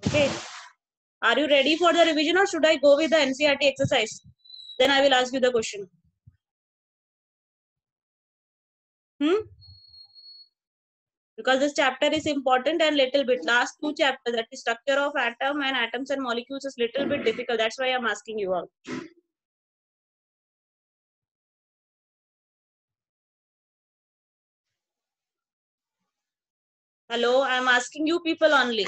Okay. Are you ready for the revision or should I go with the NCERT exercise? Then I will ask you the question. Because this chapter is important and little bit. Last two chapters, that is structure of atom and atoms and molecules, is little bit difficult. That's why I'm asking you all. Hello, I'm asking you people only.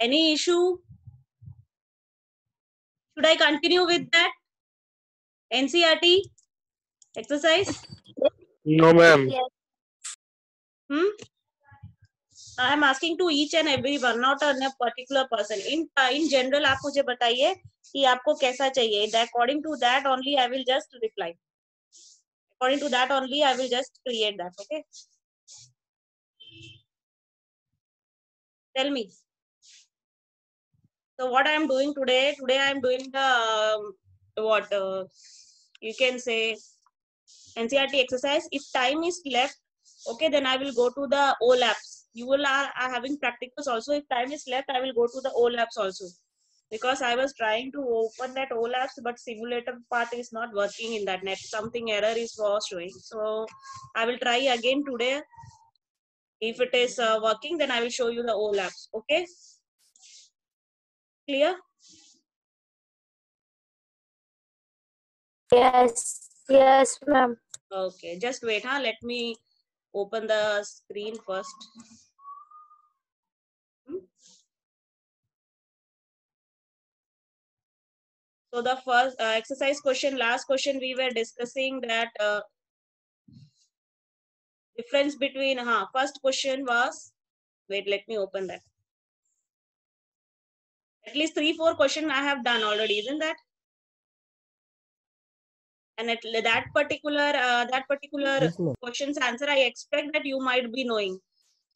Any issue? Should I continue with that? NCERT exercise? No, ma'am. I'm asking to each and everyone, not a particular person. In general, आप मुझे बताइए कि आपको कैसा चाहिए. According to that only, I will just reply. According to that only, I will just create that. Okay. Tell me. So what I am doing today? Today I am doing the you can say NCERT exercise. If time is left, okay, then I will go to the O labs. You will are having practicals also. If time is left, I will go to the O labs also. Because I was trying to open that O labs, but simulator part is not working in that net. Something error is showing. So I will try again today. If it is working, then I will show you the O labs. Okay. Clear? Yes, ma'am. Okay, just wait, huh? Let me open the screen first. So the first exercise question, last question, we were discussing that difference between, first question was, wait, let me open that. At least 3-4 questions I have done already, isn't that? And at that particular Yes, ma'am. question's answer, I expect that you might be knowing.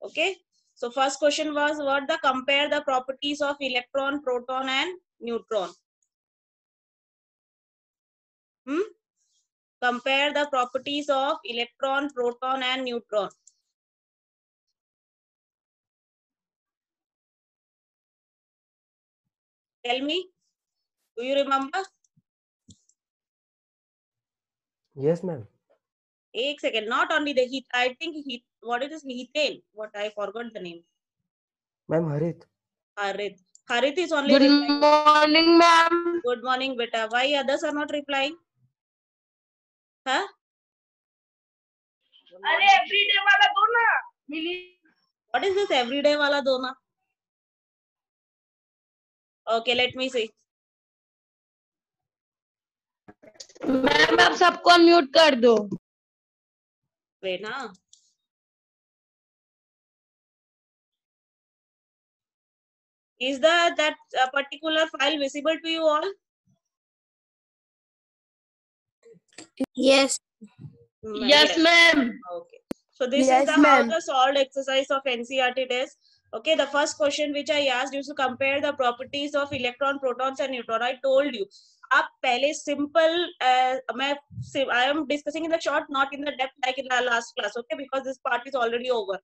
Okay. So first question was what compare the properties of electron, proton, and neutron. Compare the properties of electron, proton, and neutron. Tell me, do you remember? Yes, ma'am. एक second, not only the heat. I think heat. What is this methane? What I forgot the name. Ma'am, Harit. Harit. Harit is only Good replying. morning, ma'am. Good morning, beta. Why others are not replying? Huh? Everyday wala do na. What is this everyday wala dona? Okay, let me see. Ma'am आप सबको unmute कर दो. Wait, huh? Is that particular file visible to you all? Yes. Yes, ma'am. Okay. So this Yes, is the how ma'am. the solved exercise of NCERT test. Okay, the first question which I asked you to compare the properties of electron, protons, and neutron. I told you. आप पहले simple I am discussing in the short, not in the depth like in the last class. Okay, because this part is already over.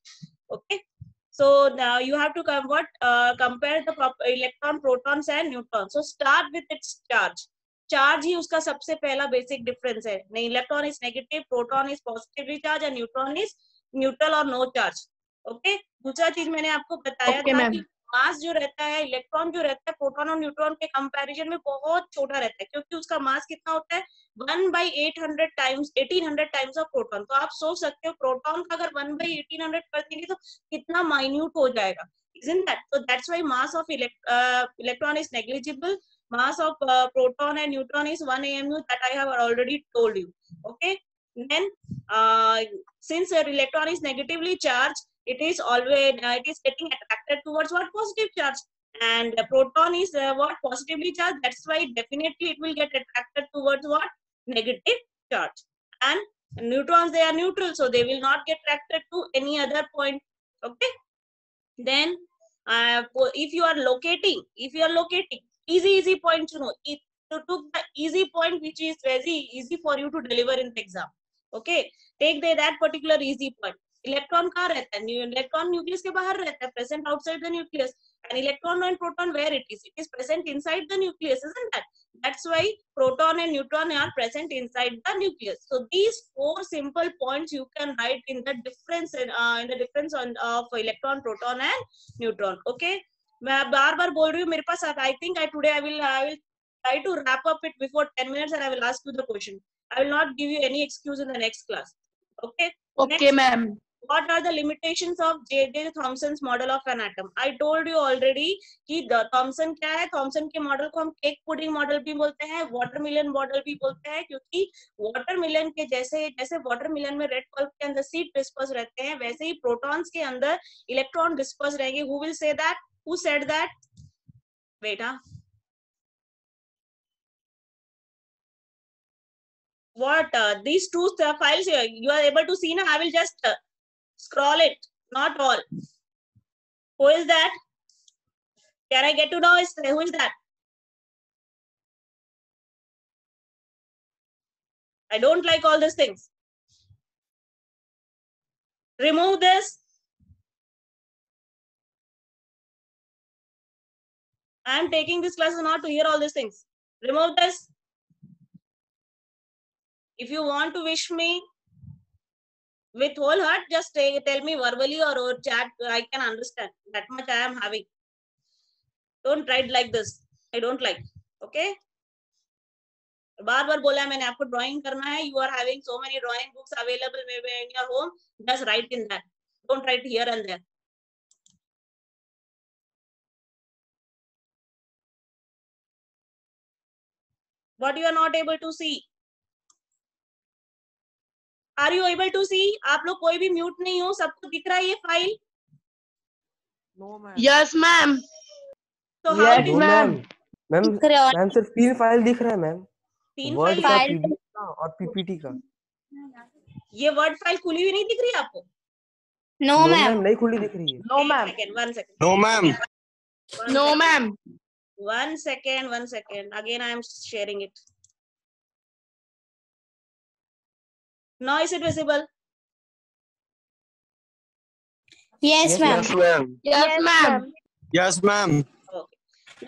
Okay. So now you have to compare the electron, protons, and neutrons. So start with its charge. Charge ही उसका सबसे पहला basic difference है. Electron is negative, proton is positively charge and neutron is neutral और no charge. Okay. दूसरा चीज मैंने आपको बताया था कि मास जो रहता है, इलेक्ट्रॉन जो रहता है प्रोटॉन और न्यूट्रॉन के कंपैरिजन में बहुत छोटा रहता है, क्योंकि उसका मास कितना होता है 1/800 टाइम्स 1800 टाइम्स ऑफ प्रोटॉन. तो आप सोच सकते हो प्रोटॉन का अगर 1/1800 कर देंगे तो कितना माइन्यूट हो जाएगा. Isn't that? So that's why mass of electron is negligible. Mass of proton and neutron is 1 AMU, that I have already told you. Okay. Then since electron is negatively charged, it is always it is getting attracted towards what positive charge, and the proton is what positively charged. That's why definitely it will get attracted towards what negative charge. And neutrons, they are neutral, so they will not get attracted to any other point. Okay. Then if you are locating, easy point to know. If you took the easy point which is very easy for you to deliver in the exam, okay, take that particular easy point. Electron कहाँ रहता है? Electron nucleus के बाहर रहता है, present outside the nucleus. And electron and proton, where it is present inside the nucleus, isn't that? That's why proton and neutron are present inside the nucleus. So these 4 simple points you can write in the difference in the difference on of electron, proton and neutron. Okay, मैं बार बार बोल रही हूँ, मेरे पास I think today I will try to wrap up it before 10 minutes and I will ask you the question. I will not give you any excuse in the next class. Okay. Okay, ma'am. What are the limitations of J.J. Thomson's model of an atom? I told you already कि Thomson क्या है? Thomson के model को हम cake pudding model भी बोलते हैं, watermelon model भी बोलते हैं, क्योंकि वाटरमेलन के जैसे वाटरमेलन में रेड पल्प के अंदर सीड डिस्पर्स रहते हैं, वैसे ही प्रोटॉन्स के अंदर इलेक्ट्रॉन डिस्पर्स रहेंगे. Who will say that? Who said that? Wait, huh? What these two files here you are able to see now? I will just scroll it, not all. Who is that? Can I get to know who is that? I don't like all these things. Remove this. I am taking this class not to hear all these things. Remove this. If you want to wish me with whole heart, just tell me verbally or chat. I can understand. That much I am having. Don't write like this. I don't like. Okay. बार बार बोला है मैंने आपको drawing करना है. You are having so many drawing books available maybe in your home. Just write in that. Don't write here and there. What you are not able to see? Are you able to see? आप लोग कोई भी mute नहीं हो, सबको दिख रहा है ये file? No ma'am. Yes, ma'am. So how it Yes, is? ma'am. Ma'am सिर्फ 3 फाइल दिख रहा है मैम. 3 वर्ड का, फाइल. पीडीएफ का और पीपीटी का. ये वर्ड फाइल खुली हुई नहीं दिख रही आपको? नो मैम, नहीं खुली दिख रही है. No, ma'am. One second. No, ma'am. No, ma'am. One second. Again, I am sharing it. Now is it visible? Yes, ma'am. Yes, ma'am. Yes, ma'am. Okay.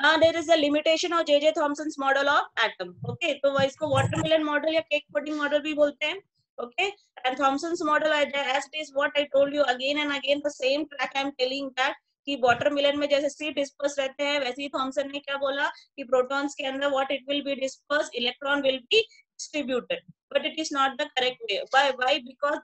Now there is a limitation of J.J. Thomson's model of atom. Okay, तो इसको watermelon model या cake pudding model भी बोलते हैं. Okay, and Thomson's model as it is what I told you again and again, the same track I am telling that कि watermelon में जैसे seed disperse रहते हैं, वैसे ही Thomson ने क्या बोला कि protons के अंदर what it will be dispersed, electron will be distributed, but it is not the correct way. Why? Because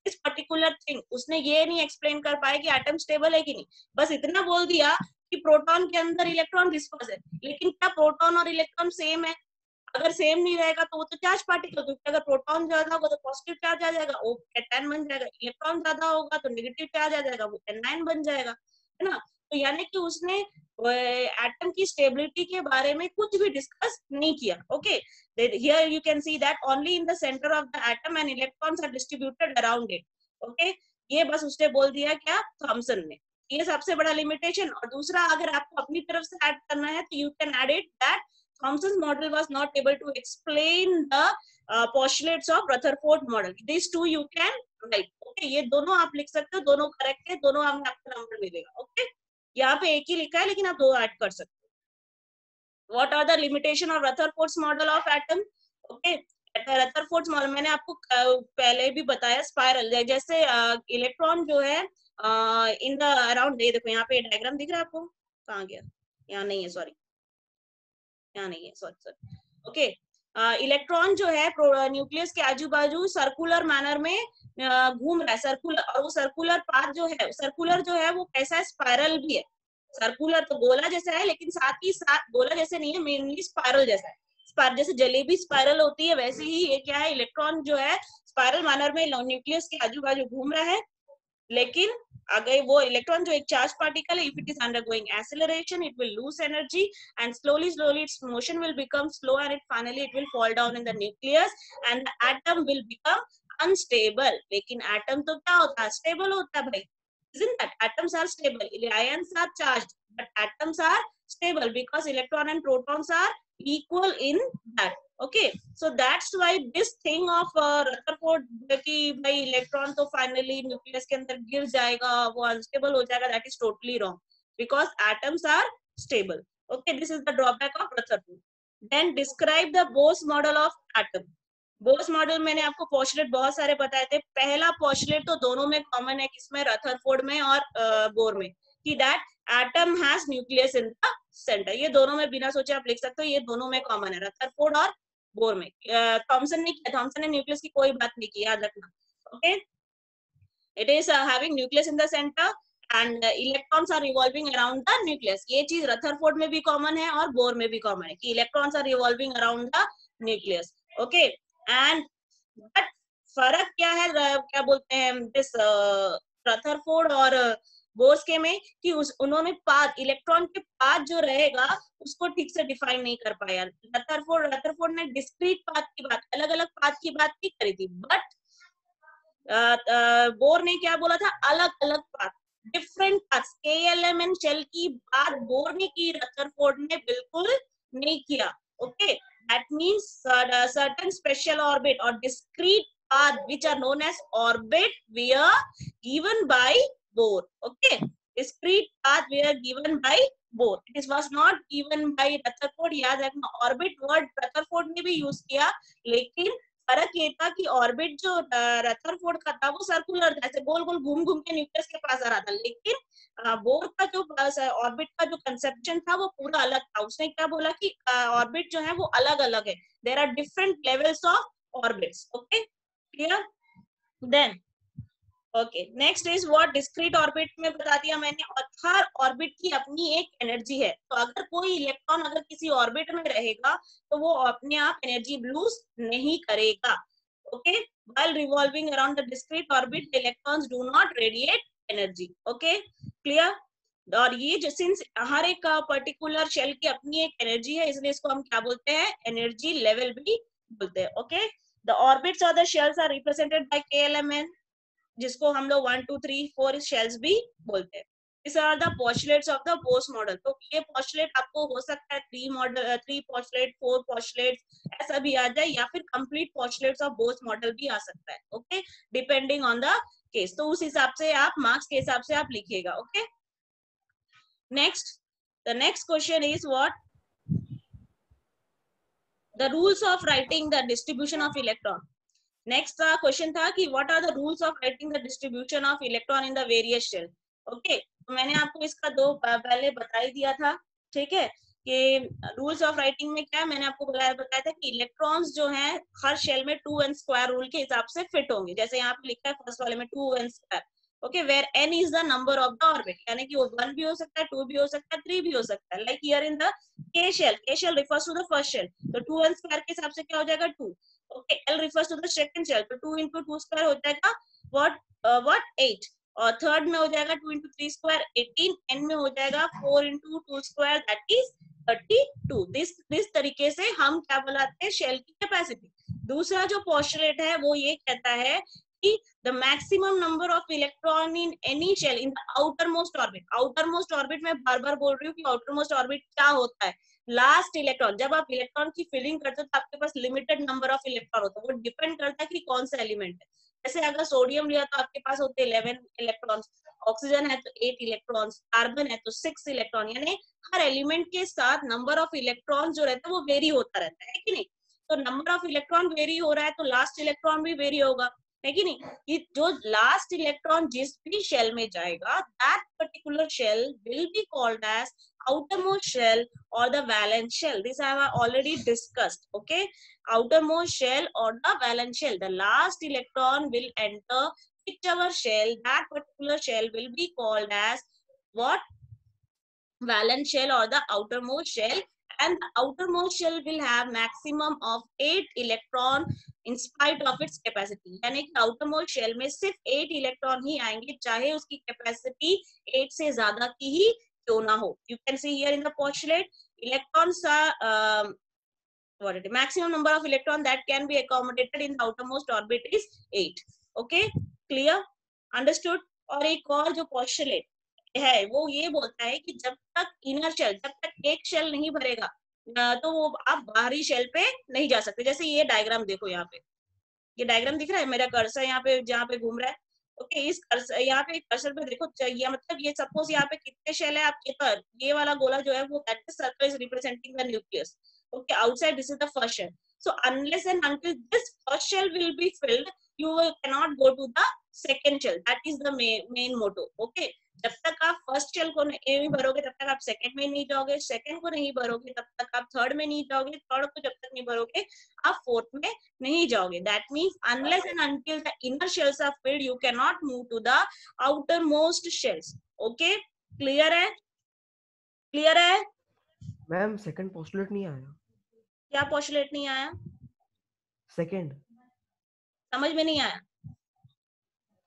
this particular thing उसने ये नहीं explain कर पाया कि atom stable है कि नहीं, बस इतना बोल दिया कि प्रोटॉन के अंदर इलेक्ट्रॉन डिस्पर्स है, लेकिन क्या प्रोटॉन और इलेक्ट्रॉन सेम है? अगर सेम नहीं रहेगा तो वो तो चार्ज पार्टिकल, क्योंकि अगर प्रोटॉन ज्यादा होगा तो पॉजिटिव चार्ज आ जाएगा, वो कैटायन बन जाएगा. इलेक्ट्रॉन ज्यादा होगा तो नेगेटिव चार्ज आ जाएगा, वो एनायन बन जाएगा, है ना. तो यानी कि उसने एटम की स्टेबिलिटी के बारे में कुछ भी डिस्कस नहीं किया. Okay, here you can see that only in the centre of the atom and electrons are distributed around it. Okay, ये बस उसने बोल दिया क्या, थॉमसन ने. ये सबसे बड़ा लिमिटेशन. और दूसरा, अगर आपको अपनी तरफ से ऐड करना है तो you can add it that Thomson's model was not able to explain the postulates of Rutherford model. These two you can write. Okay, ये दोनों आप लिख सकते हो, दोनों करेक्ट है, दोनों हमें आपका नंबर मिलेगा. ओके, यहाँ पे एक ही लिखा है लेकिन आप दो ऐड कर सकते हो. What are the limitation of Rutherford's model of atom? Okay, Rutherford's model मैंने आपको पहले भी बताया. स्पाइरल जैसे इलेक्ट्रॉन जो है इन द अराउंड, ये देखो यहाँ पे डायग्राम दिख रहा है आपको, कहाँ गया, यहाँ नहीं है, सॉरी, यहाँ नहीं है, सॉरी. ओके, इलेक्ट्रॉन जो है न्यूक्लियस के आजू बाजू सर्कुलर मैनर में घूम रहा है, सर्कुलर. और वो सर्कुलर पाथ जो है वो कैसा है, स्पाइरल भी है. सर्कुलर तो गोला जैसा है, लेकिन साथ ही साथ गोला जैसे नहीं है, मेनली स्पाइरल जैसा है. जैसे जलेबी स्पाइरल होती है, वैसे ही ये क्या है, इलेक्ट्रॉन जो है स्पाइरल मैनर में न्यूक्लियस के आजू बाजू घूम रहा है. लेकिन अगर वो इलेक्ट्रॉन जो एक चार्ज पार्टिकल है, if it is undergoing acceleration, it will lose energy and slowly its motion will become slow and finally it will fall down in the nucleus and the atom will become unstable. लेकिन atom तो क्या होता है, stable होता है भाई. Isn't that? Atoms are stable. Ions are charged, but atoms are stable because electron and protons are equal in that. Okay, so that's why this thing of Rutherford कि भाई इलेक्ट्रॉन तो फाइनली न्यूक्लियस के अंदर गिर जाएगा, वो unstable हो जाएगा, that is totally wrong because atoms are stable. Okay, this is the drawback of Rutherford. Then describe the Bose model of atom. Bose model मैंने आपको पोस्टुलेट बहुत सारे बताए थे. पहला पोस्टुलेट तो दोनों में कॉमन है, किसमें, रदरफोर्ड में और बोर में, कि that atom has nucleus in the centre. ये दोनों में बिना सोचे आप लिख सकते हो, ये दोनों में कॉमन है, रदरफोर्ड और बोर में. थॉमसन ने किया, थॉमसन ने न्यूक्लियस की कोई बात नहीं की, याद रखना. Okay, it is having nucleus in the centre and electrons are revolving around the nucleus. ये चीज रदरफोर्ड में भी कॉमन है और बोर में भी कॉमन है कि electrons are revolving around the nucleus. Okay, and but फर्क क्या है, क्या बोलते हैं दिस रदरफोर्ड और बोस के में, कि उन्होंने पाथ, इलेक्ट्रॉन के पाथ जो रहेगा उसको ठीक से डिफाइन नहीं कर पाया. रदरफोर्ड ने डिस्क्रीट पाथ की बात, अलग अलग पाथ की बात की करी थी, बट बोर ने क्या बोला था, अलग अलग path, different path. KLMN shell की बात बोर ने की, रदरफोर्ड ने बिल्कुल नहीं किया. Okay, that means certain special orbit or discrete path which are known as orbit were given by Bohr. Okay, discrete path were given by Bohr. It was not given by Rutherford. याद रखना, orbit word Rutherford ने भी use किया, लेकिन फर्क ये था कि ऑर्बिट जो रदरफोर्ड का था वो सर्कुलर था, ऐसे गोल गोल घूम घूम के न्यूक्लियस के पास आ रहा था, लेकिन बोर का जो ऑर्बिट का जो कंसेप्शन था वो पूरा अलग था. उसने क्या बोला कि ऑर्बिट जो है वो अलग अलग है, there are different levels of orbits. Okay, clear. Then okay, next is what discrete orbit में बता दिया मैंने, और हर ऑर्बिट की अपनी एक एनर्जी है. तो अगर कोई इलेक्ट्रॉन अगर किसी ऑर्बिट में रहेगा तो वो अपने आप एनर्जी लूज नहीं करेगा. Okay, while revolving around the discrete orbit the electrons do not radiate energy. Okay, clear. और ये जो सिंस हर एक पर्टिकुलर शेल की अपनी एक एनर्जी है, इसलिए इसको हम क्या बोलते हैं, एनर्जी लेवल भी बोलते हैं. Okay, the orbits of the shells are represented by KLMN, जिसको हम लोग 1 2 3 4 शेल्स भी बोलते हैं. These are the postulates of the Bose model. तो ये postulate आपको हो सकता है 3 postulate 4 postulates ऐसा भी आ जाए, या फिर complete postulates of Bose model भी आ सकता है. Okay, depending on the case. तो उस हिसाब से आप मार्क्स के हिसाब से आप लिखिएगा. Okay, next, the next question is what, the rules of writing the distribution of electron. Next question था कि what are the rules of writing the distribution of electron in the various shell. Okay, तो मैंने आपको इसका दो पहले बता ही दिया था. ठीक है, कि रूल्स ऑफ राइटिंग में क्या है, मैंने आपको बताया था कि इलेक्ट्रॉन्स जो हैं हर शेल में 2n स्क्वायर रूल के हिसाब से फिट होंगे. जैसे यहाँ पे लिखा है फर्स्ट वाले में 2n square. Okay, where n is the number of the orbit, यानी कि वो 1 भी हो सकता है, 2 भी हो सकता है, 3 भी हो सकता है. Like here in the K shell refers to the first shell, तो 2n स्क्वायर के हिसाब से क्या हो जाएगा 2. Okay, L refers to the second shell, तो 2 into 2 square हो जाएगा what 8, और थर्ड में हो जाएगा 2 into 3 square 18, n में हो जाएगा 4 into 2 square that is 32. This तरीके से हम क्या बुलाते हैं, शेल की कैपेसिटी. दूसरा जो पोस्टुलेट है वो ये कहता है कि the maximum number of electron in any shell in the outermost orbit. outermost orbit में बार बार बोल रही हूँ कि outermost orbit क्या होता है, लास्ट इलेक्ट्रॉन. जब आप इलेक्ट्रॉन की फिलिंग करते हो तो आपके पास लिमिटेड नंबर ऑफ इलेक्ट्रॉन होता है, वो डिपेंड करता है कि कौन सा एलिमेंट है. जैसे अगर सोडियम लिया तो आपके पास होते 11 इलेक्ट्रॉन्स, ऑक्सीजन है तो 8 इलेक्ट्रॉन्स, कार्बन है तो 6 इलेक्ट्रॉन. यानी हर एलिमेंट के साथ नंबर ऑफ इलेक्ट्रॉन जो रहता है वो वेरी होता रहता है कि नहीं. तो नंबर ऑफ इलेक्ट्रॉन वेरी हो रहा है तो लास्ट इलेक्ट्रॉन भी वेरी होगा, है कि नहीं. कि जो लास्ट इलेक्ट्रॉन जिस भी शेल में जाएगा, that particular shell will be called as outermost shell or the valence shell. This I have already discussed. Okay, outermost shell or the valence shell, the last electron will enter whichever shell, that particular shell will be called as what, valence shell or the outermost shell. And the outermost shell will have maximum of 8 electron in spite of its capacity. यानी कि outermost shell में सिर्फ 8 electron ही आएंगे, चाहे उसकी capacity 8 से ज्यादा की ही क्यों ना हो. You can see here in the postulate, electrons are what it is, maximum number of electron that can be accommodated in the outermost orbit is 8. Okay, clear, understood. और एक और जो postulate है वो ये बोलता है कि जब तक इनर शेल, जब तक एक शेल नहीं भरेगा तो वो आप बाहरी शेल पे नहीं जा सकते। जैसे ये डायग्राम देखो, यहाँ पे ये डायग्राम दिख रहा है, मेरा कर्सर यहाँ पे जहाँ पे घूम रहा है। ओके, इस कर्सर यहाँ पे कर्सर पे देखो, ये मतलब ये सपोज यहाँ पे कितने शेल है आपके पर, ये वाला गोला जो है वो that is circle is representing the nucleus. Okay, outside this is the first shell. So unless and until this first shell will be filled, you cannot go to the second shell. That is the main motto. Okay, जब तक आप first shell को नहीं भरोगे तब तक आप second में नहीं जाओगे, सेकंड को नहीं भरोगे तब तक आप थर्ड में नहीं जाओगे, थर्ड को जब तक नहीं भरोगे आप फोर्थ में नहीं जाओगे। That means unless and until the inner shells are filled you can not move to the outermost shells. Okay, clear है? क्लियर है? मैम सेकंड पोस्टुलेट नहीं आया। क्या पोस्टुलेट नहीं आया? सेकंड समझ में नहीं आया?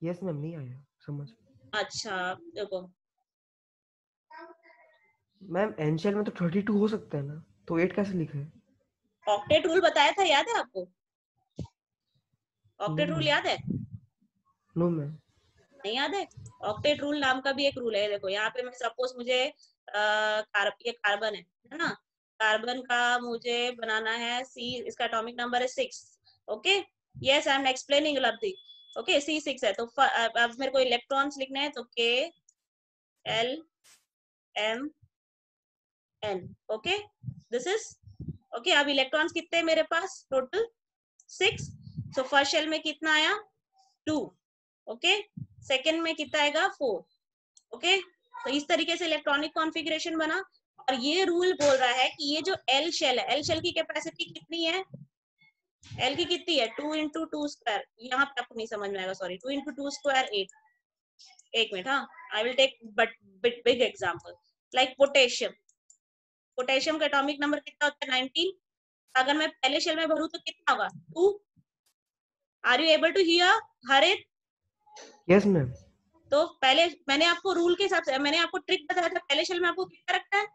यस मैम, नहीं आया समझ। अच्छा देखो मैम एन शेल में तो 32 हो सकता है ना, तो 8 कैसे लिखे? ऑक्टेट रूल बताया था, याद है आपको? ऑक्टेट रूल याद है? No ma'am. नहीं याद है? ऑक्टेट रूल नाम का भी एक रूल है। देखो यहाँ पे मैं सपोज मुझे ये कार्बन है ना, कार्बन का मुझे बनाना है सी, इसका एटॉमिक नंबर है 6। Okay, yes I am explaining lovely. Okay, C6 है, तो अब मेरे को इलेक्ट्रॉन्स लिखने हैं, तो K L M N। Okay, this is okay. अब इलेक्ट्रॉन्स कितने हैं मेरे पास? टोटल 6। सो फर्स्ट शेल में कितना आया? 2। ओके, सेकेंड में कितना आएगा? 4। ओके, तो इस तरीके से इलेक्ट्रॉनिक कॉन्फ़िगरेशन बना। और ये रूल बोल रहा है कि ये जो एल शेल है, एल शेल की कैपेसिटी कितनी है? एल की कितनी है? 2 इंटू 2 स्क्वायर। यहाँ पे आपको नहीं समझ में आएगा, सॉरी, 2 इंटू 2 स्क्वायर 8। एक मिनट, हाँ, I will take but big example like potassium. Potassium का एटॉमिक नंबर कितना होता है? 19। अगर मैं पहले शेल में भरूं तो कितना होगा? 2। Are you able to hear Harit? Yes ma'am. तो पहले मैंने आपको रूल के हिसाब से, मैंने आपको ट्रिक बताया था, पहले शेल में आपको कितना रखना है?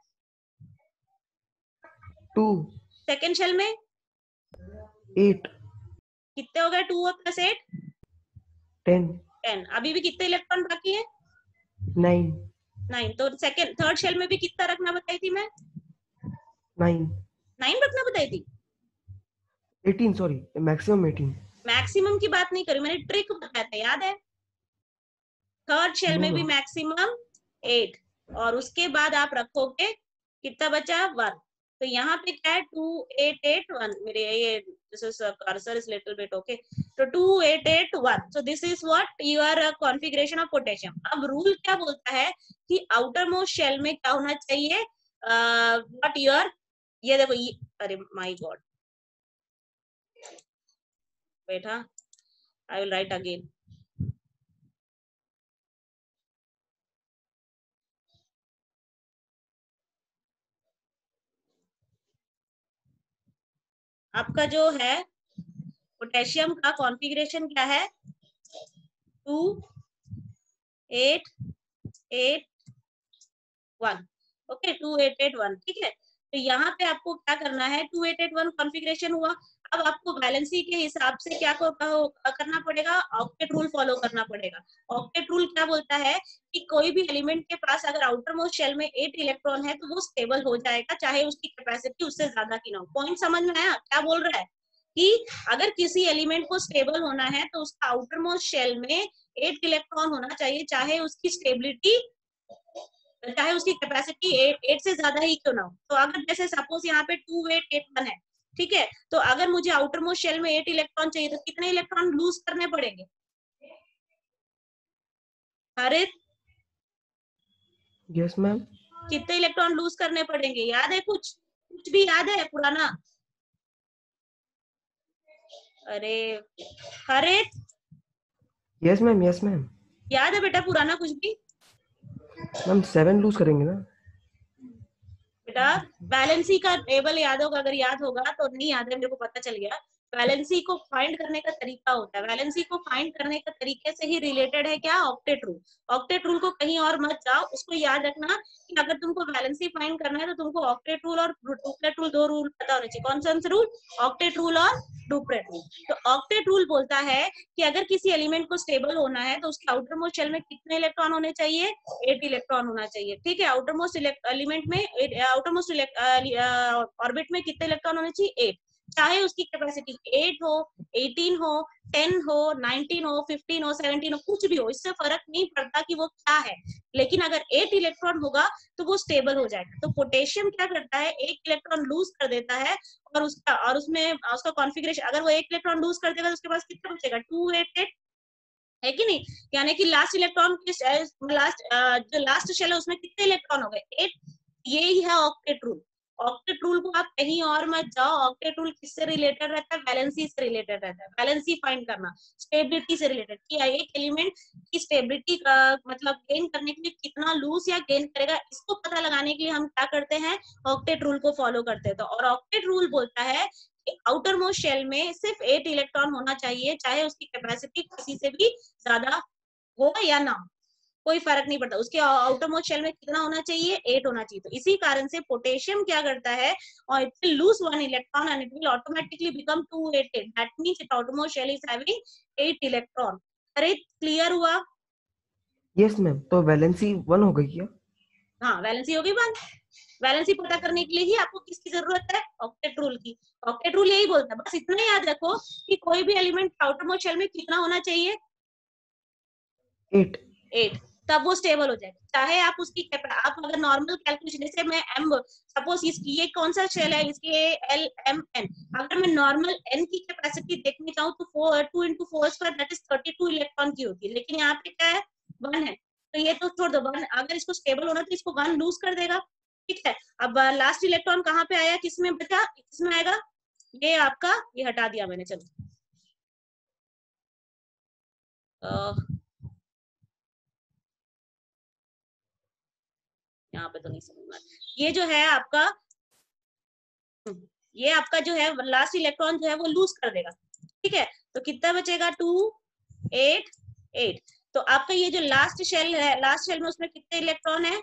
2। सेकंड शेल में 8। कितने हो गए? 2 और प्लस 8 10। अभी भी कितने इलेक्ट्रॉन बाकी है? 9। तो सेकंड थर्ड शेल में भी कितना रखना बताई थी मैं? 9 रखना बताई थी। 18, सॉरी, मैक्सिमम 18। मैक्सिमम की बात नहीं करी मैंने, ट्रिक बताया था, याद है? थर्ड शेल में भी मैक्सिमम 8 और उसके बाद आप रखोगे कितना बचा? 1। तो यहाँ पे क्या है? 2 8 8 1। मेरे ये this is cursor is little bit okay. तो 2 8 8 1। So this is what your configuration of potassium. अब रूल क्या बोलता है कि आउटर मोस्ट शेल में क्या होना चाहिए? व्हाट योर, ये देखो ये, अरे माय गॉड, बेटा आई विल राइट अगेन। आपका जो है पोटेशियम का कॉन्फ़िगरेशन क्या है? 2 8 8 1। ओके, 2 8 8 1, ठीक है। तो यहाँ पे आपको क्या करना है? 2 8 8 1 कॉन्फ़िगरेशन हुआ। अब आपको बैलेंसी के हिसाब से क्या करना पड़ेगा? ऑक्टेट रूल फॉलो करना पड़ेगा। ऑक्टेट रूल क्या बोलता है कि कोई भी एलिमेंट के पास अगर आउटर मोस्ट शेल में 8 इलेक्ट्रॉन है तो वो स्टेबल हो जाएगा, चाहे उसकी कैपेसिटी उससे ज्यादा की ना हो। पॉइंट समझ में आया? क्या बोल रहा है कि अगर किसी एलिमेंट को स्टेबल होना है तो उसका आउटर मोस्ट शेल में 8 इलेक्ट्रॉन होना चाहिए, चाहे उसकी स्टेबिलिटी, चाहे उसकी कैपेसिटी 8 से ज्यादा ही क्यों ना हो। तो अगर जैसे सपोज यहाँ पे 2 8 8 1 है, ठीक है, तो अगर मुझे आउटर मोस्ट शेल में 8 इलेक्ट्रॉन चाहिए तो कितने इलेक्ट्रॉन लूज करने पड़ेंगे? हरित? Yes ma'am. कितने इलेक्ट्रॉन लूज करने पड़ेंगे? याद है? कुछ भी याद है पुराना? अरे हरित, यस मैम, यस मैम। याद है बेटा पुराना कुछ भी? मैम 7 लूज करेंगे ना बेटा बैलेंसी का टेबल याद होगा, अगर याद होगा तो नहीं याद है मेरे को पता चल गया। वैलेंसी को फाइंड करने का तरीका होता है। वैलेंसी को फाइंड करने का तरीके से ही रिलेटेड है क्या, ऑक्टेट रूल। ऑक्टेट रूल को कहीं और मत जाओ, उसको याद रखना कि अगर तुमको वैलेंसी फाइंड करना है तो तुमको ऑक्टेट रूल और डुप्लेट रूल, दो रूल पता होने चाहिए। कौन सा रूल, ऑक्टेट रूल और डुप्लेट रूल। तो ऑक्टेट रूल बोलता है कि अगर किसी एलिमेंट को स्टेबल होना है तो उसके आउटर मोस्ट शेल में कितने इलेक्ट्रॉन होने चाहिए, 8 इलेक्ट्रॉन होना चाहिए। ठीक है, आउटर मोस्ट एलिमेंट में, आउटर मोस्ट ऑर्बिट में कितने इलेक्ट्रॉन होने चाहिए, 8। चाहे उसकी कैपेसिटी 8 हो, 18 हो, 10 हो, 19 हो, 15 हो, 17 हो, कुछ भी हो, इससे फर्क नहीं पड़ता कि वो क्या है, लेकिन अगर 8 इलेक्ट्रॉन होगा तो वो स्टेबल हो जाएगा। तो पोटेशियम क्या करता है, 1 इलेक्ट्रॉन लूज कर देता है और उसमें उसका कॉन्फ़िगरेशन, अगर वो 1 इलेक्ट्रॉन लूज कर देगा तो उसके पास कितना बचेगा, 2 8 8, है कि नहीं। यानी कि लास्ट इलेक्ट्रॉन के जो लास्ट शेल है उसमें कितने इलेक्ट्रॉन हो गए, 8। यही है ऑक्टेट रूल। ऑक्टेट रूल को आप कहीं और मत जाओ। ऑक्टेट रूल किससे रिलेटेड रहता है, वैलेंसी से रिलेटेड रहता है। वैलेंसी फाइंड करना, स्टेबिलिटी से रिलेटेड, कि एक एलिमेंट की स्टेबिलिटी का मतलब गेन करने के लिए कितना लूज या गेन करेगा, इसको पता लगाने के लिए हम क्या करते हैं, ऑक्टेट रूल को फॉलो करते हैं। तो और ऑक्टेट रूल बोलता है कि आउटर मोस्ट शेल में सिर्फ 8 इलेक्ट्रॉन होना चाहिए, चाहे उसकी कैपेसिटी किसी से भी ज्यादा हो या ना, कोई फर्क नहीं पड़ता। उसके आउटर मोस्ट शेल में कितना होना चाहिए, 8 होना चाहिए। तो इसी कारण से पोटेशियम क्या करता है, और it will lose 1 electron and it will automatically become 288। That means it outermost shell is having 8 electron. अरे क्लियर हुआ? यस मैम, तो वैलेंसी 1 हो गई क्या? हाँ, वैलेंसी होगी 1। वैलेंसी पता करने के लिए ही आपको किसकी जरूरत है, ऑक्टेट रूल की। ऑक्टेट रूल यही बोलता है, बस इतना याद रखो कि कोई भी एलिमेंट आउटर मोस्ट शेल में कितना होना चाहिए, 8। तब वो स्टेबल हो जाएगा। चाहे आप उसकी आप अगर नॉर्मल कैलकुलेशन, जैसे मैं एम सपोज इसकी, ये कौन सा शेल है, इसकी एल एम एन, अगर मैं नॉर्मल एन की कैपेसिटी देखने चाहूँ तो 2 × 4² दैट इज 32 इलेक्ट्रॉन की होती है, लेकिन यहाँ पे क्या है, 1 है। तो ये तो छोड़ दो, 1 अगर इसको स्टेबल होना तो इसको 1 लूज कर देगा। ठीक है, अब लास्ट इलेक्ट्रॉन कहाँ पे आया, किसमें बचा, किसमें आएगा, ये आपका, ये हटा दिया मैंने, चलो यहाँ पे तो नहीं समझना। ये जो है आपका, ये आपका जो है लास्ट इलेक्ट्रॉन जो है वो लूज कर देगा। ठीक है, तो कितना बचेगा, 2 8 8। तो आपका ये जो लास्ट शेल है, लास्ट शेल में उसमें कितने इलेक्ट्रॉन है,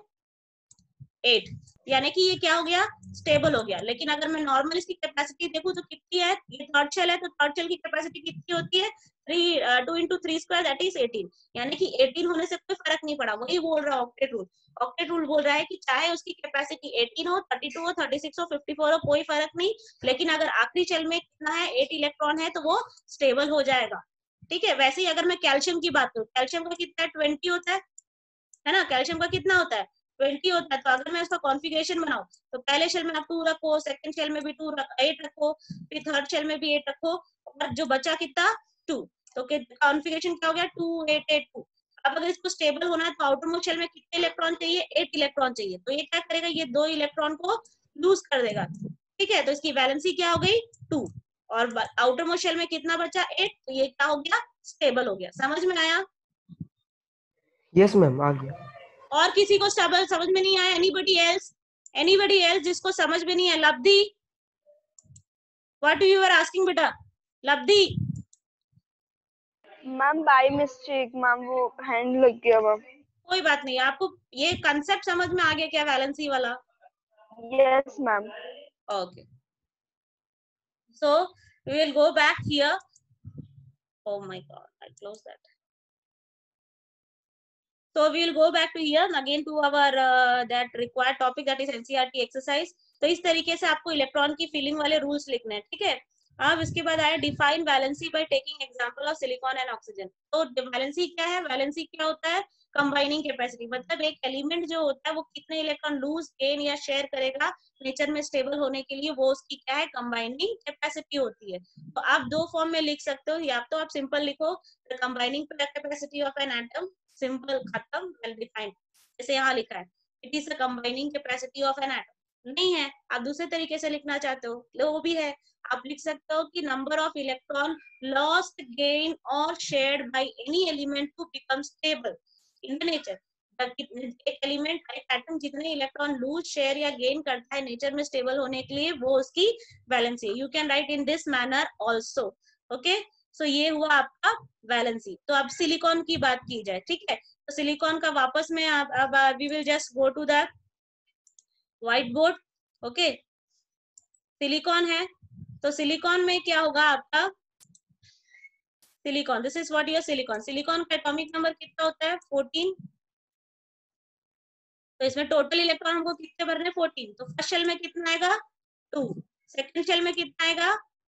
8। यानी कि ये क्या हो गया, स्टेबल हो गया। लेकिन अगर मैं नॉर्मल इसकी कैपेसिटी देखूं तो कितनी है, ये थर्ड शेल है, तो थर्ड शेल की कैपेसिटी कितनी होती है, 2 × 3² दैट इज 18। यानी कि 18 होने से कोई फर्क नहीं पड़ा। वही बोल रहा है ऑक्टेट रूल। ऑक्टेट रूल बोल रहा है कि चाहे उसकी कैपेसिटी 18 हो, 32 हो, 36 हो, 54 हो, कोई फर्क नहीं, लेकिन अगर आखिरी शेल में कितना है, 8 इलेक्ट्रॉन है, तो वो स्टेबल हो जाएगा। ठीक है, वैसे ही अगर मैं कैल्शियम की बात करूं, कैल्शियम का कितना है, 20 होता है ना, कैल्शियम का कितना होता है, 20 होता है। तो अगर मैं उसका कॉन्फ़िगरेशन बनाऊं तो पहले शेल में आप 2 रखो, सेकंड शेल में भी 8 रखो, फिर थर्ड शेल में भी 8 रखो, और जो बचा कितना, 2। तो कॉन्फ़िगरेशन क्या हो गया, 2 8 8 2। अब अगर इसको स्टेबल होना है तो आउटर मोस्ट शेल में कितने इलेक्ट्रॉन चाहिए, 8 इलेक्ट्रॉन चाहिए। तो ये क्या करेगा, ये 2 इलेक्ट्रॉन को लूज कर देगा। ठीक है, तो इसकी वैलेंसी क्या हो गई, 2, और आउटर मोस्ट शेल में कितना बचा, 8। तो ये क्या हो गया, स्टेबल हो गया। समझ में आया? यस मैम, आ गया। और किसी को समझ में नहीं आया, एनीबडी एल्स जिसको समझ में नहीं है, लब्धि, व्हाट यू आर आस्किंग बेटा, लब्धि? मैम बाय मिस्टेक मैम वो हैंड लग गया मैम। कोई बात नहीं, आपको ये कंसेप्ट समझ में आ गया क्या, वैलेंसी वाला? Yes ma'am. Okay, so we will go back here. Oh my god, I closed that. So we will go back to here again to our that required topic, that is NCERT exercise. तो इस तरीके से आपको electron की filling वाले rules लिखने हैं। ठीक है, अब इसके बाद आया define valency by taking example of silicon and oxygen. तो वैलेंसी क्या है, वैलेंसी क्या होता है, कंबाइनिंग कैपेसिटी, मतलब एक एलिमेंट जो होता है वो कितने इलेक्ट्रॉन लूज, गेन या शेयर करेगा नेचर में स्टेबल होने के लिए, वो उसकी क्या है, कंबाइनिंग कैपेसिटी होती है। तो आप 2 फॉर्म में लिख सकते हो, या तो आप सिंपल लिखो the combining capacity of an atom, simple, खत्म, वेल डिफाइंड, जैसे यहाँ लिखा है, it is the combining capacity of an atom. नहीं है, आप दूसरे तरीके से लिखना चाहते हो, वो भी है, आप लिख सकते हो कि number of electron lost, gain और shared by any element to become stable in the nature. एक एलिमेंट, एक एटम जितने इलेक्ट्रॉन लूज, शेयर या गेन करता है नेचर में स्टेबल होने के लिए, वो उसकी valency. You can write in this manner also. Okay, so ये हुआ आपका वैलेंसी। तो अब सिलिकॉन की बात की जाए, ठीक है। तो सिलिकॉन का वापस में अब we will just go to the whiteboard. Okay, silicon है, तो सिलिकॉन में क्या होगा आपका, silicon, this is what your silicon. Silicon का एटॉमिक नंबर कितना होता है, 14। तो इसमें टोटल इलेक्ट्रॉन हमको कितने भरने, 14। तो फर्स्ट शेल में कितना आएगा, 2। सेकंड शेल में कितना आएगा,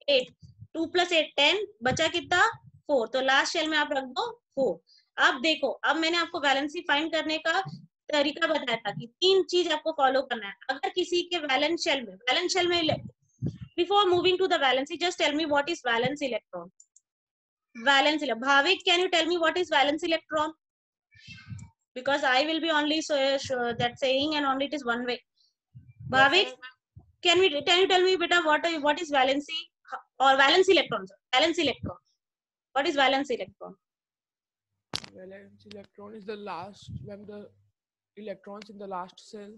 8। 2 + 8 10, बचा कितना, 4। तो लास्ट शेल में आप रख दो 4। अब देखो, अब मैंने आपको वैलेंसी फाइंड करने का तरीका बताया था कि 3 चीज आपको फॉलो करना है। अगर किसी के वैलेंस शेल में before moving to the valency, just tell me what is valence electron. Valence electron. Bhavik, can you tell me what is valence electron? Because I will be only sure that saying, and only it is one way. Bhavik, can you tell me beta what is valency or valence electron? Valence electron. What is valence electron? Valence electron is the last, when the electrons in the last cell.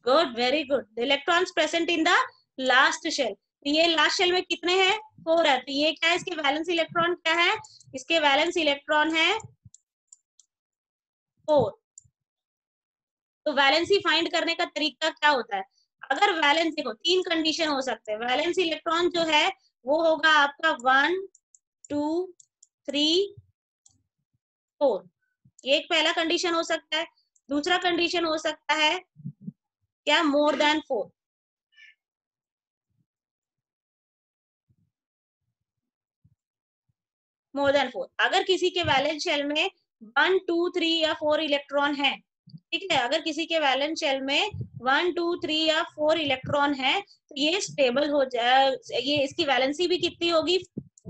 Good, very good. The electrons present in the last shell. तो ये last shell में कितने हैं, 4 है। तो ये क्या है, इसके वैलेंस इलेक्ट्रॉन क्या है, इसके वैलेंस इलेक्ट्रॉन है 4। तो वैलेंसी फाइंड करने का तरीका क्या होता है, अगर वैलेंस, देखो 3 कंडीशन हो सकते हैं। वैलेंस इलेक्ट्रॉन जो है वो होगा आपका 1 2 3 4। ये एक पहला कंडीशन हो सकता है। दूसरा कंडीशन हो सकता है क्या, मोर देन 4। मोर देन 4, अगर किसी के वैलेंस शेल में 1 2 3 या 4 इलेक्ट्रॉन है, ठीक है, अगर किसी के वैलेंस शेल में 1 2 3 या 4 इलेक्ट्रॉन है, तो ये स्टेबल हो जाए, ये इसकी वैलेंसी भी कितनी होगी,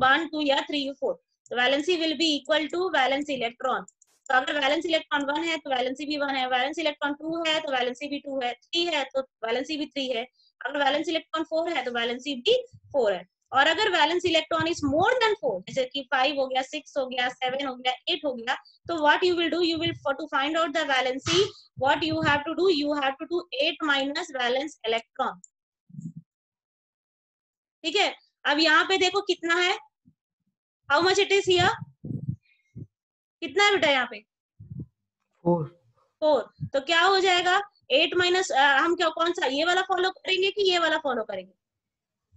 1 2 या 3 या 4। तो valency will be equal to valence electron. तो अगर वैलेंस इलेक्ट्रॉन 1 है तो वैलेंसी भी 1 है, वैलेंस इलेक्ट्रॉन 2 है तो वैलेंसी भी 2 है, 3 है तो वैलेंसी भी 3 है, अगर वैलेंस इलेक्ट्रॉन 4 है तो वैलेंसी भी 4 है। और अगर valence electron is more than 4, जैसे कि 5 हो गया, 6 हो गया, 7 हो गया, 8 हो गया, तो what you will do, you will to find out the valency, what you have to do, you have to do 8 minus valence electron. ठीक है, अब यहाँ पे देखो कितना है, how much it is here, कितना है बेटा यहाँ पे, 4। तो क्या हो जाएगा, 8 माइनस, हम क्या, कौन सा, ये वाला फॉलो करेंगे कि ये वाला फॉलो करेंगे,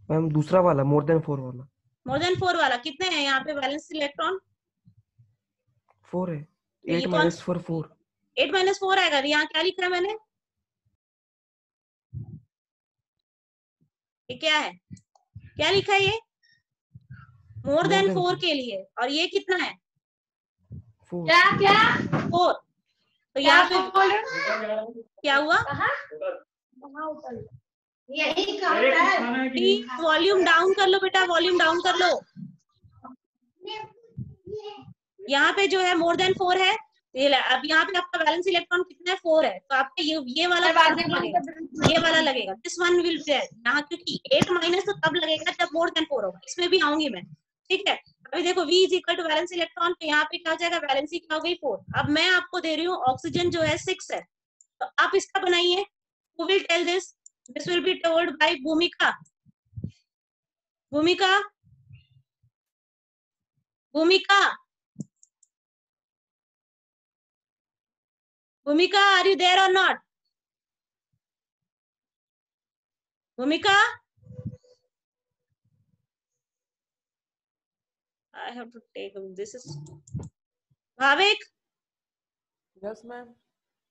मैम दूसरा वाला, मोर देन 4 वाला। मोर देन 4 वाला। कितने हैं यहाँ पे वैलेंस इलेक्ट्रॉन, 4 है। 8 माइनस 4 4। 8 माइनस 4 आएगा। यहाँ क्या लिखा है मैंने, ये क्या है, क्या लिखा है, ये मोर देन 4 के लिए, और ये कितना है, 4। क्या 4। तो यहाँ पे क्या हुआ, वॉल्यूम डाउन कर लो बेटा, वॉल्यूम डाउन कर लो। यहाँ पे जो है मोर देन 4 है, अब यहाँ पे आपका वैलेंस इलेक्ट्रॉन कितना है, 4 है, तो आपका ये वाला लगेगा, ये वाला लगेगा, दिस वन विल बी यहाँ, क्योंकि 8 माइनस तो तब लगेगा जब मोर देन 4 होगा, इसमें भी आऊंगी मैं। ठीक है, अभी देखो V is equal to valence electron, तो यहाँ पे क्या हो जाएगा, वैलेंसी क्या हो गई 4। अब मैं आपको दे रही हूँ ऑक्सीजन जो है 6 है, तो आप इसका बनाइए, who will tell this, this will be told by भूमिका। भूमिका, भूमिका, भूमिका, are you there or not? भूमिका, I have to take this is Bhavik. Yes, ma'am.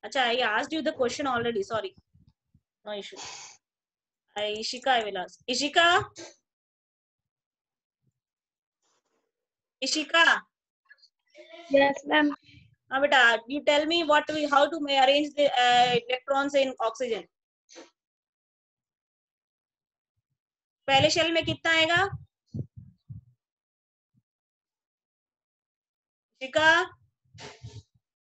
Acha, I asked you the question already. Sorry, no issue. Ishika, I will ask. Ishika, Ishika. Yes, ma'am. Beta, you tell me how to arrange the electrons in oxygen. पहले shell में कितना आएगा,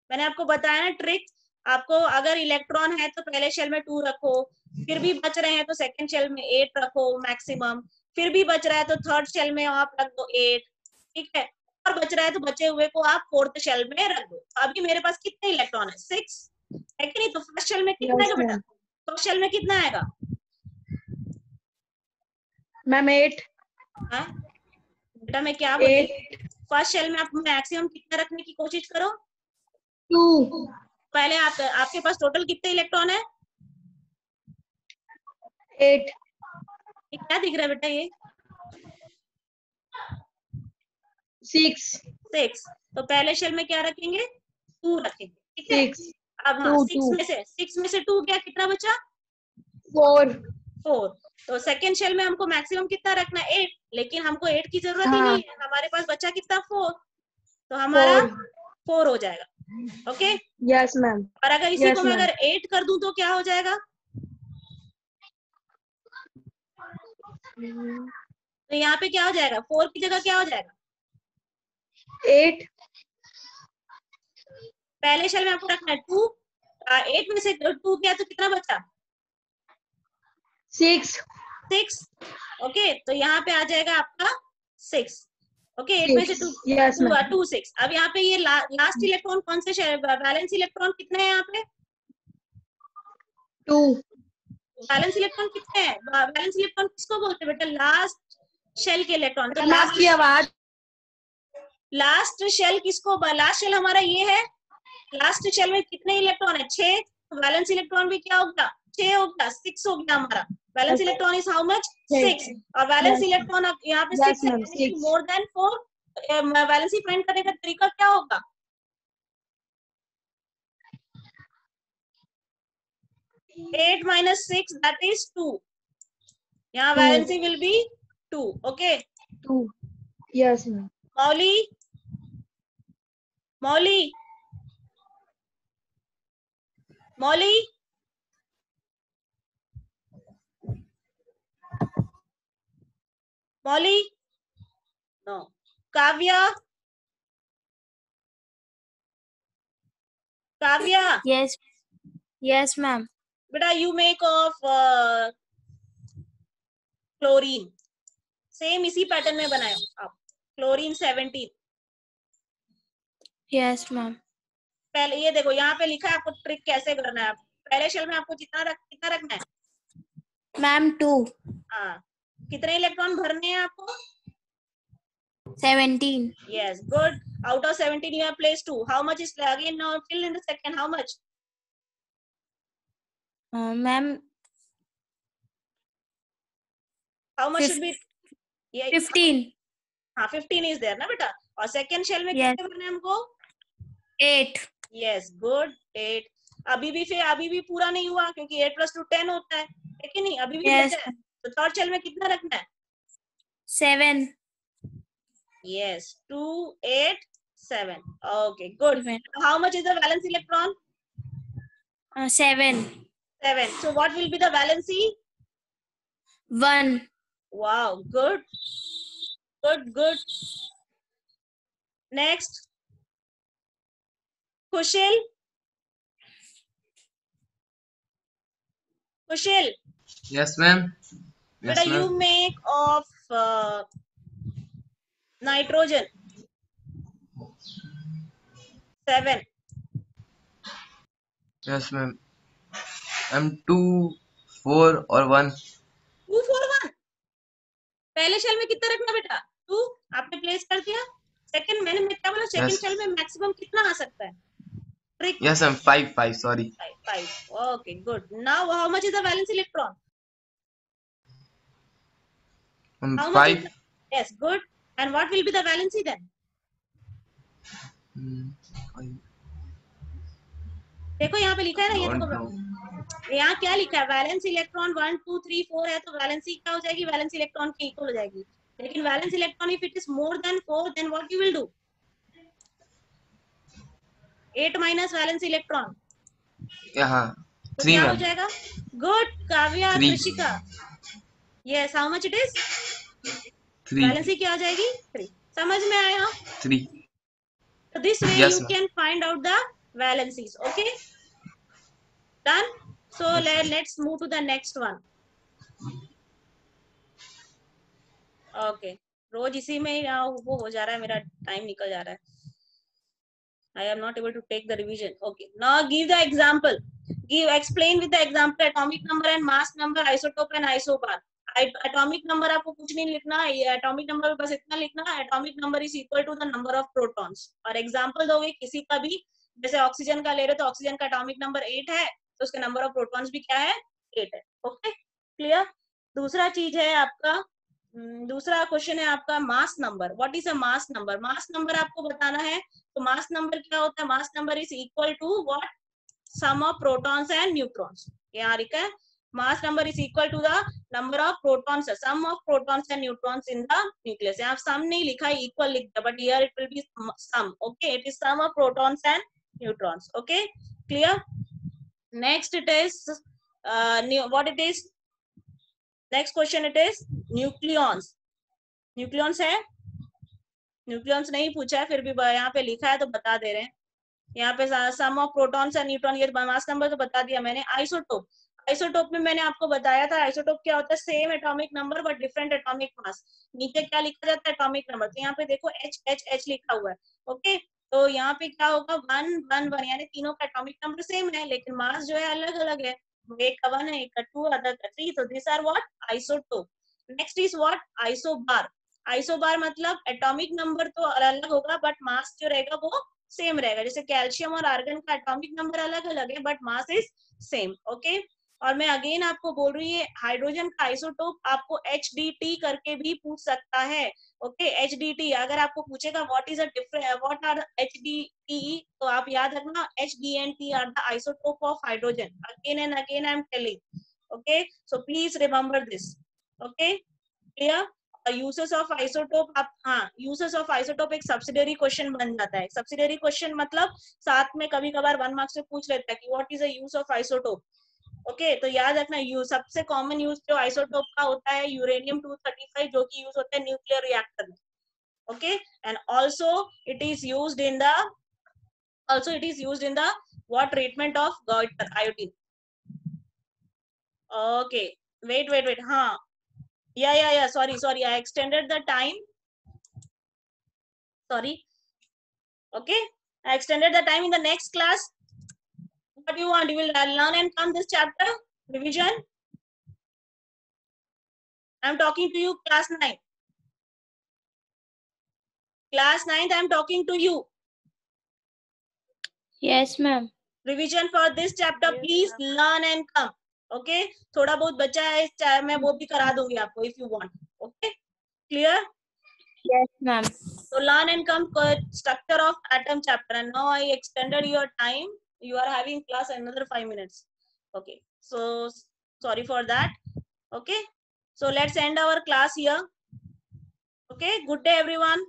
मैंने आपको बताया ना trick, आपको अगर इलेक्ट्रॉन है तो पहले शेल में 2 रखो, फिर भी बच रहे हैं तो सेकंड शेल में 8 रखो मैक्सिमम, फिर भी बच रहा है तो थर्ड शेल में आप रख दो 8। ठीक है, और बच रहा है तो बचे हुए को आप फोर्थ शेल में रख दो। अभी मेरे पास कितने इलेक्ट्रॉन है, 6। फर्स्ट शेल में कितना Yes, आएगा बेटा? ma'am. फर्स्ट शेल में कितना आएगा? मैम 8. हाँ बेटा मैं क्या बोली? 8. फर्स्ट शेल में आप मैक्सिमम कितना रखने की कोशिश करो? 2. पहले आप आपके पास टोटल कितने इलेक्ट्रॉन है? 8. ये क्या दिख रहा है बेटा? ये 6. 6। तो पहले शेल में क्या रखेंगे? 2 रखेंगे, ठीक है? 6. अब हाँ 6 में से 2 क्या कितना बचा? 4. 4। तो सेकेंड शेल में हमको मैक्सिमम कितना रखना है? 8, लेकिन हमको 8 की जरूरत ही नहीं है, हमारे पास बचा कितना? 4। तो हमारा 4 हो जाएगा। Okay yes ma'am. और अगर इसी Yes, को मैं ma'am. अगर 8 कर दूं तो क्या हो जाएगा? तो यहाँ पे क्या हो जाएगा? 4 की जगह क्या हो जाएगा? 8. पहले शेल में आपको रखना है 2। 8 में से 2 गया तो कितना बचा? 6. 6। ओके तो यहाँ पे आ जाएगा आपका 6। ओके 8 में से 2 Yes, ma'am. 2 6। अब यहाँ पे ये लास्ट इलेक्ट्रॉन कौन से शेल? बैलेंस इलेक्ट्रॉन कितने हैं यहाँ पे? 2. बैलेंस इलेक्ट्रॉन कितने हैं? बैलेंस इलेक्ट्रॉन किसको बोलते हैं बेटा? लास्ट शेल के इलेक्ट्रॉन। तो मैम आपकी आवाज. लास्ट शेल किसको? लास्ट शेल हमारा ये है। लास्ट शेल में कितने इलेक्ट्रॉन है? 6। तो बैलेंस इलेक्ट्रॉन भी क्या होगा? 6 होगा। 6 हो गया हमारा। Balance electron is how much? 6। और बैलेंस इलेक्ट्रॉन अब यहाँ पे 6 है, मोर देन 4। बैलेंस फाइंड करने का तरीका क्या होगा? Eight minus 6, that is 2. यहाँ valency will be 2. Okay. 2. Yes ma'am. Molly. Molly. Molly. Molly. No. Kavya. Kavya. Yes. Yes, ma'am. Beta, you make of chlorine. Same इसी पैटर्न में बनाए आप. Chlorine 17. Yes, ma'am. पहले ये देखो यहाँ पे लिखा है आपको ट्रिक कैसे करना है. पहले शेल में आपको कितना रखना है? Ma'am 2. हाँ. कितने इलेक्ट्रॉन भरने हैं आपको? 17. Yes, good. Out of 17 you have placed 2. How much is again now fill in the second? How much? Ma'am. How much should be? Yeah, 15. हाँ 15 is there ना बेटा. और second shell में Yes. कितने भरने हैं हमको? 8. Yes, good. 8. अभी भी पूरा नहीं हुआ क्योंकि 8 plus 2 10 होता है कि नहीं? अभी भी Yes. बचा है. तो थर्ड शेल में कितना रखना है? 7. Yes, 2 8 7. Okay, good. 7. How much is the valence electron? 7. 7. So what will be the valency? 1. Wow, good. Good. Next. Kushil. Yes, ma'am. Yes, Beta, you ma'am. make of nitrogen. 7. Yes, ma'am. I'm 2, 4 or 1. 2 4 1. पहले shell में कितना रखना बेटा? 2 आपने place कर दिया. Second मैं क्या बोला? Second Yes. शेल में मैक्सिमम कितना आ सकता है? Trick. Yes, I'm 5, sorry. 5. Okay, good. Now how much is the valence electron? How much is 5. the, yes, good. And what will be the valency then? देखो यहाँ पे लिखा है ना, ये देखो यहाँ क्या लिखा है? वैलेंस इलेक्ट्रॉन 1 2 3 4 है, तो वैलेंसी क्या हो जाएगी? वैलेंस इलेक्ट्रॉन की इक्वल हो जाएगी. लेकिन valence electron if it is more than 4 then what you will do? 8 minus valence electron. यहाँ तो 3 क्या हो ma'am. जाएगा? Good. Kavya, 3. Krishika. Yes, how much it is? 3. Valency क्या हो जाएगी? 3. समझ में आया? 3. So this way Yes, you ma'am. can find out the valencies. Okay, done. So let's move to the next one. Okay, रोज इसी में वो हो जा रहा है, मेरा टाइम निकल जा रहा है. I am not able to take the revision. Okay, now give the example. Give explain with the example atomic number and mass number, isotope and isobar. Atomic number आपको कुछ नहीं लिखना है, ये एटॉमिक नंबर बस इतना लिखना है, atomic number is equal to the number of protons. और एग्जांपल दोगे किसी का भी, जैसे ऑक्सीजन का ले रहे तो ऑक्सीजन का एटॉमिक नंबर 8 है तो उसके नंबर ऑफ प्रोटॉन्स भी क्या है, 8 है। Okay clear. दूसरा चीज है आपका, दूसरा क्वेश्चन है आपका mass number. What is a mass number? Mass number आपको बताना है, तो मास नंबर क्या होता है? Mass number is equal to what, sum of protons and neutrons. यहाँ लिखा है mass number is equal to the number of protons, sum of protons and neutrons in the nucleus। यहाँ sum नहीं लिखा है, equal लिख दिया, but here it will be sum। okay, it is sum of protons and neutrons। okay, clear। next it is what it is, next question it is nucleons। nucleons है, nucleons नहीं पूछा है, फिर भी यहाँ पे लिखा है तो बता दे रहे हैं। यहाँ पे सम ऑफ प्रोटॉन्स एंड न्यूट्रॉन, ये मास नंबर तो बता दिया मैंने। आइसोटोप, आइसोटोप में मैंने आपको बताया था आइसोटोप क्या होता है, same atomic number but different atomic mass. नीचे क्या लिखा जाता है, एटॉमिक नंबर, तो यहाँ पे देखो एच एच एच लिखा हुआ है। ओके, तो यहाँ पे क्या होगा, 1 1 1, यानी तीनों का एटॉमिक नंबर सेम है लेकिन मास जो है अलग अलग है, एक का 1 है, एक का 2, अदर का 3, तो this are what, isotope. Next is what, isobar. Isobar मतलब एटॉमिक नंबर तो अलग होगा बट मास जो रहेगा वो सेम रहेगा। जैसे कैल्शियम और आर्गन का एटॉमिक नंबर अलग अलग है but mass is same. Okay, और मैं अगेन आपको बोल रही है हाइड्रोजन का आइसोटोप आपको HDT करके भी पूछ सकता है। ओके, HDT अगर आपको पूछेगा what is a different, what are HDT, तो आप याद रखना HDNT are the isotope of hydrogen. Again and again I am telling. Okay, so please remember this. Okay, clear. Uses of isotope, आप हाँ, uses of isotope एक subsidiary question बन जाता है। सब्सिडरी क्वेश्चन मतलब साथ में कभी कभार 1 मार्क्स में पूछ लेता है कि what is the use of isotope. Okay, तो याद रखना यूज, सबसे कॉमन यूज जो आइसोटोप का होता है यूरेनियम 235, जो कि यूज होता है न्यूक्लियर रिएक्टर में। Okay, and also it is used in the, also it is used in the what treatment of goiter, iodine। okay, wait हाँ, yeah, sorry I extended the time, sorry। okay, I extended the time in the next class। what you want, you will learn and come this chapter revision। I am talking to you class 9, class 9th I am talking to you। Yes, ma'am. revision for this chapter, Yes, please ma'am। learn and come। okay, थोड़ा बहुत बचा है चाहे मैं वो भी करा दूंगी आपको if you want। okay, clear। Yes, ma'am. so learn and come structure of atom chapter, and now I extended your time, you are having class another 5 minutes। okay, so sorry for that। okay, so let's end our class here। okay, good day everyone।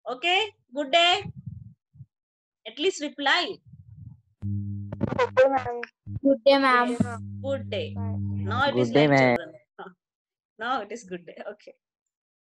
okay, good day, at least reply। Okay, ma'am। Good day, ma'am. good day। Bye। now it is Good day, like ma'am. children। now it is good day। okay।